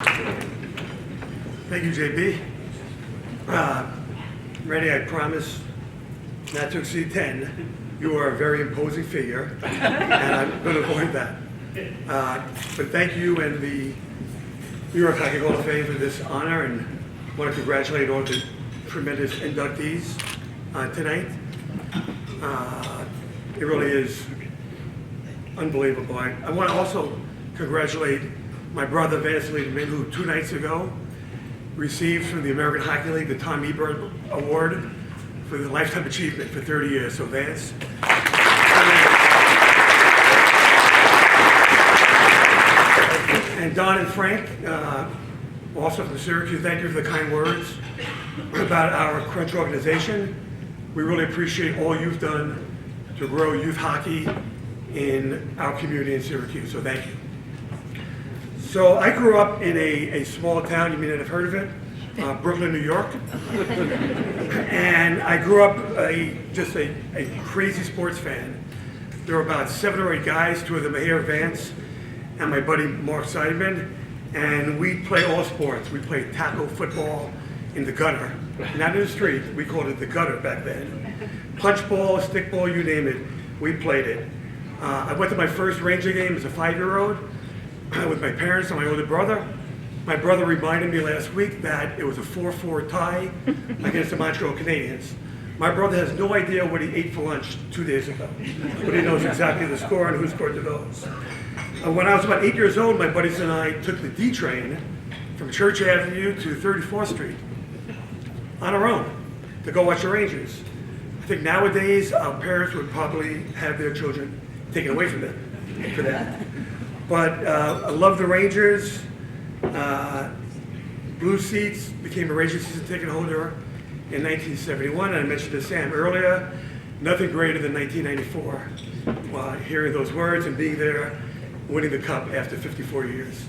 Thank you, JB. Randy, I promise not to exceed 10. You are a very imposing figure, and I'm going to avoid that. But thank you and the New York Hockey Hall of Fame for this honor, and I want to congratulate all the tremendous inductees tonight. It really is unbelievable. I want to also congratulate my brother, Vasily Demin, who 2 nights ago received from the American Hockey League the Tom Ebert Award for the Lifetime Achievement for 30 years. So Vance. And Don and Frank, also from Syracuse, thank you for the kind words about our Crunch organization. We really appreciate all you've done to grow youth hockey in our community in Syracuse, so thank you. So I grew up in a small town, you may not have heard of it, Brooklyn, New York. And I grew up just a crazy sports fan. There were about 7 or 8 guys, 2 of them are here, Vance, and my buddy Mark Seidman. And we play all sports. We played tackle football in the gutter, not in the street. We called it the gutter back then. Punch ball, stick ball, you name it, we played it. I went to my first Ranger game as a 5-year-old with my parents and my older brother. My brother reminded me last week that it was a 4-4 tie against the Montreal Canadiens. My brother has no idea what he ate for lunch 2 days ago, but he knows exactly the score and who scored the goals. When I was about 8 years old, my buddies and I took the D train from Church Avenue to 34th Street on our own to go watch the Rangers. I think nowadays our parents would probably have their children taken away from them for that. But I love the Rangers. Blue Seats became a Ranger season ticket holder in 1971, and I mentioned to Sam earlier, nothing greater than 1994. Hearing those words and being there, winning the cup after 54 years.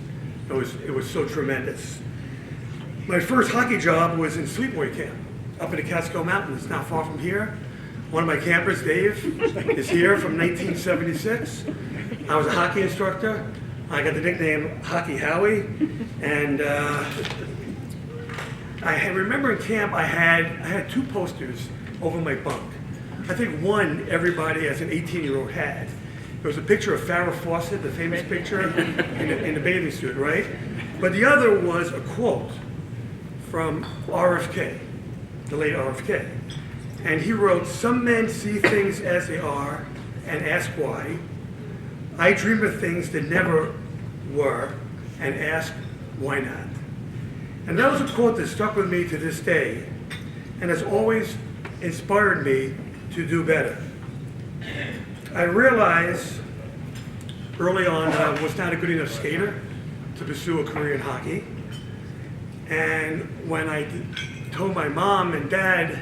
It was so tremendous. My first hockey job was in sleepaway camp up in the Catskill Mountains, not far from here. One of my campers, Dave, is here from 1976. I was a hockey instructor. I got the nickname Hockey Howie. And I remember in camp I had 2 posters over my bunk. I think one everybody as an 18-year-old had. There was a picture of Farrah Fawcett, the famous picture in the bathing suit, right? But the other was a quote from RFK, the late RFK. And he wrote, "Some men see things as they are and ask why. I dream of things that never were and ask why not." And that was a quote that stuck with me to this day and has always inspired me to do better. I realized early on that I was not a good enough skater to pursue a career in hockey. And when I told my mom and dad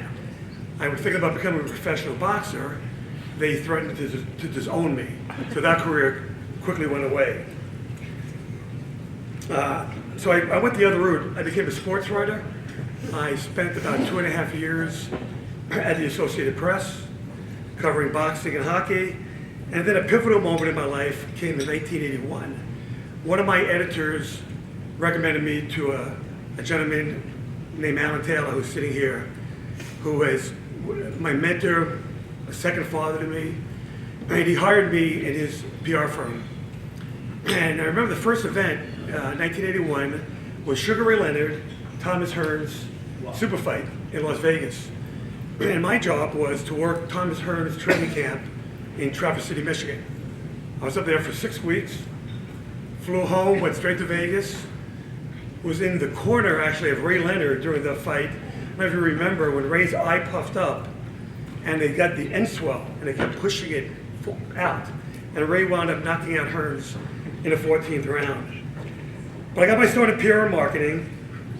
I was thinking about becoming a professional boxer, they threatened to disown me. So that career quickly went away. So I went the other route. I became a sports writer. I spent about 2.5 years at the Associated Press, covering boxing and hockey. And then a pivotal moment in my life came in 1981. One of my editors recommended me to a gentleman named Alan Taylor, who's sitting here, who is my mentor, a second father to me. And he hired me in his PR firm. And I remember the first event, 1981, was Sugar Ray Leonard, Thomas Hearns' super fight in Las Vegas. And my job was to work Thomas Hearns' training camp in Traverse City, Michigan. I was up there for 6 weeks, flew home, went straight to Vegas, was in the corner actually of Ray Leonard during the fight. I don't know if you remember when Ray's eye puffed up and they got the end swell and they kept pushing it out. And Ray wound up knocking out Hearns in the 14th round. But I got my start in PR and marketing,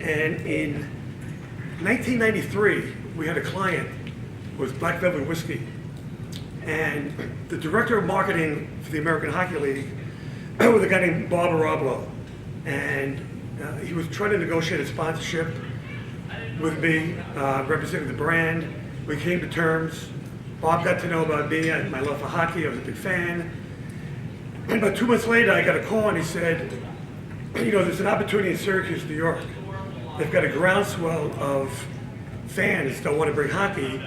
and in 1993, we had a client, it was Black Velvet Whiskey. And the director of marketing for the American Hockey League was a guy named Bob Arablo. And he was trying to negotiate a sponsorship with me, representing the brand. We came to terms. Bob got to know about me and my love for hockey. I was a big fan. And about 2 months later, I got a call and he said, there's an opportunity in Syracuse, New York. They've got a groundswell of fans that want to bring hockey,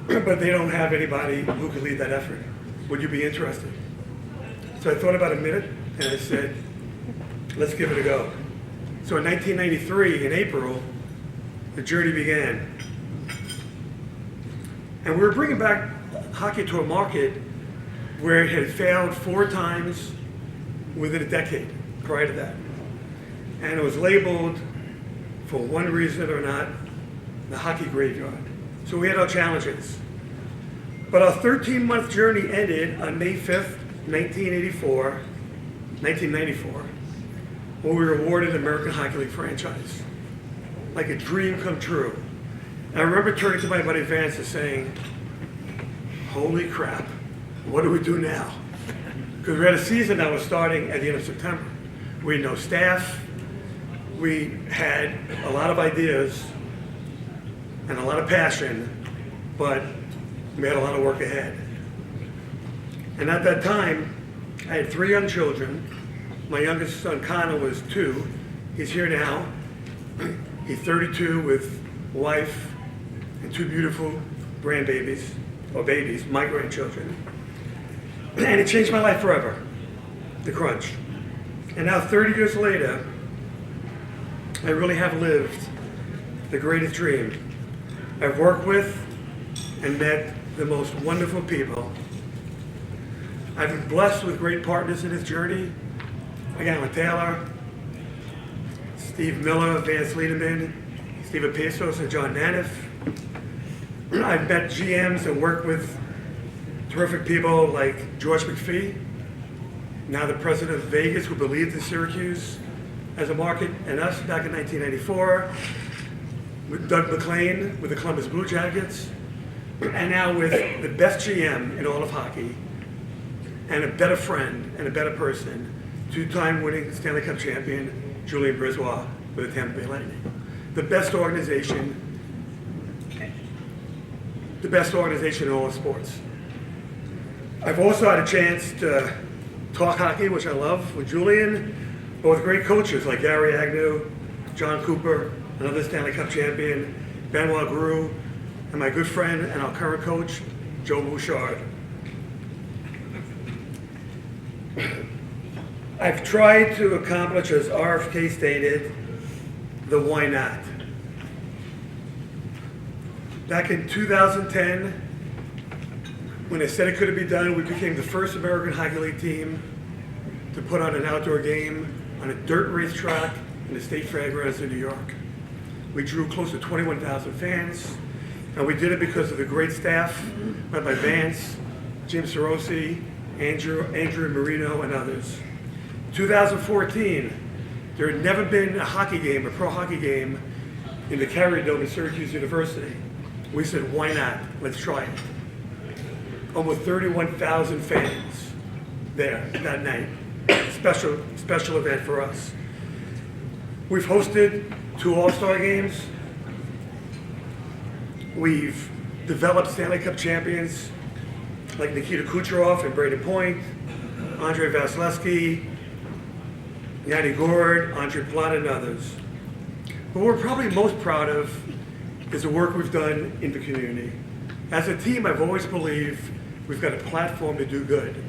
but they don't have anybody who could lead that effort. Would you be interested? So I thought about a minute, and I said, let's give it a go. So in 1993, in April, the journey began. And we were bringing back hockey to a market where it had failed 4 times within a decade prior to that. And it was labeled, for one reason or not, the hockey graveyard. So we had our challenges. But our 13-month journey ended on May 5th, 1994, when we were awarded the American Hockey League franchise. Like a dream come true. And I remember turning to my buddy Vance and saying, holy crap, what do we do now? Because we had a season that was starting at the end of September. We had no staff. We had a lot of ideas and a lot of passion, but we had a lot of work ahead. And at that time, I had 3 young children. My youngest son, Connor, was 2. He's here now. He's 32 with a wife and 2 beautiful grandbabies, or babies, my grandchildren. And it changed my life forever, the crunch. And now 30 years later, I really have lived the greatest dream. I've worked with and met the most wonderful people. I've been blessed with great partners in this journey. Alan Taylor, Steve Miller, Vance Liederman, Steve Apesos, and John Naniff. I've met GMs and worked with terrific people like George McPhee, now the president of Vegas, who believed in Syracuse as a market, and us back in 1994, with Doug McLean with the Columbus Blue Jackets, and now with the best GM in all of hockey, and a better friend and a better person, 2-time winning Stanley Cup champion, Julien Brisebois with the Tampa Bay Lightning. The best organization in all of sports. I've also had a chance to talk hockey, which I love, with Julien, but with great coaches like Gary Agnew, John Cooper, another Stanley Cup champion, Benoit Groux, and my good friend and our current coach, Joe Bouchard. I've tried to accomplish, as RFK stated, the why not. Back in 2010, when they said it couldn't be done, we became the first American Hockey League team to put on an outdoor game on a dirt racetrack in the State Fairgrounds in New York. We drew close to 21,000 fans, and we did it because of the great staff led by Vance, Jim Sorosi, Andrew Marino, and others. 2014, there had never been a hockey game, a pro hockey game, in the Carrier Dome at Syracuse University. We said, why not? Let's try it. Almost 31,000 fans there that night. Special event for us. We've hosted 2 All-Star games. We've developed Stanley Cup champions like Nikita Kucherov and Brayden Point, Andrei Vasilevsky, Yanni Gourde, Andre Palat, and others. But what we're probably most proud of is the work we've done in the community. As a team, I've always believed we've got a platform to do good,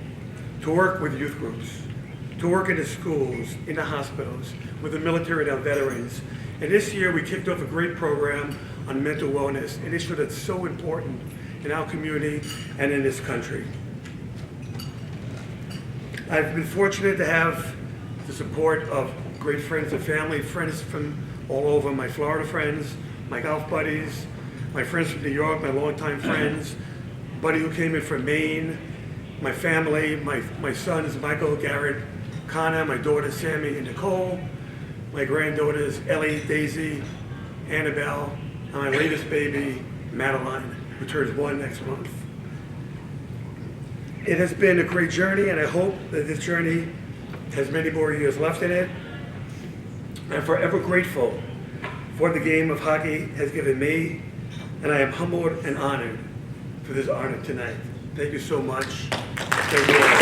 to work with youth groups, to work in the schools, in the hospitals, with the military and our veterans. And this year we kicked off a great program on mental wellness, an issue that's so important in our community and in this country. I've been fortunate to have the support of great friends and family, friends from all over, my Florida friends, my golf buddies, my friends from New York, my longtime friends, buddy who came in from Maine, my family, my sons, Michael, Garrett, Connor, my daughters, Sammy and Nicole, my granddaughters, Ellie, Daisy, Annabelle, and my latest baby, Madeline, who turns 1 next month. It has been a great journey, and I hope that this journey has many more years left in it. I'm forever grateful for what the game of hockey has given me, and I am humbled and honored for this honor tonight. Thank you so much. Thank you all.